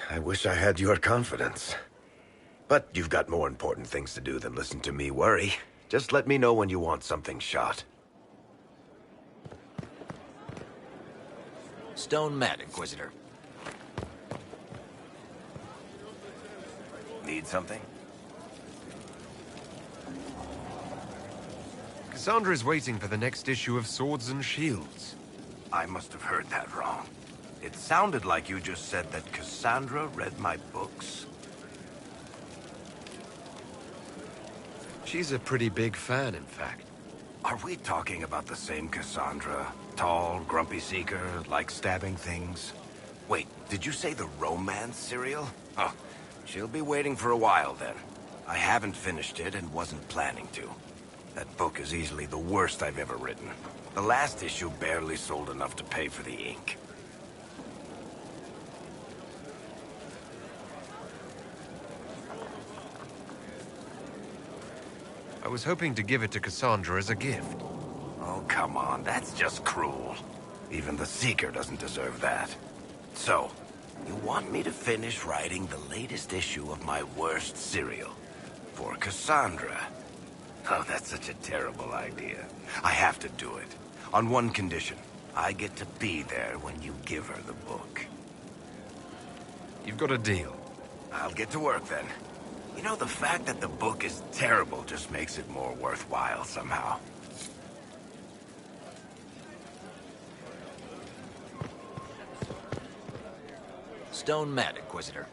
I wish I had your confidence. But you've got more important things to do than listen to me worry. Just let me know when you want something shot. Stone Mat, Inquisitor. Need something? Cassandra's waiting for the next issue of Swords and Shields. I must have heard that wrong. It sounded like you just said that Cassandra read my books. She's a pretty big fan, in fact. Are we talking about the same Cassandra? Tall, grumpy seeker, like stabbing things? Wait, did you say the romance serial? Oh, she'll be waiting for a while then. I haven't finished it and wasn't planning to. That book is easily the worst I've ever written. The last issue barely sold enough to pay for the ink. I was hoping to give it to Cassandra as a gift. Oh, come on, that's just cruel. Even the Seeker doesn't deserve that. So, you want me to finish writing the latest issue of my worst serial? For Cassandra? Oh, that's such a terrible idea. I have to do it. On one condition. I get to be there when you give her the book. You've got a deal. I'll get to work then. You know, the fact that the book is terrible just makes it more worthwhile somehow. Stone Mat, Inquisitor.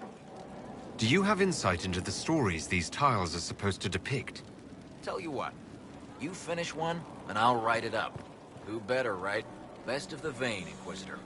Do you have insight into the stories these tiles are supposed to depict? Tell you what, you finish one, and I'll write it up. Who better, right? Best of the vein, Inquisitor.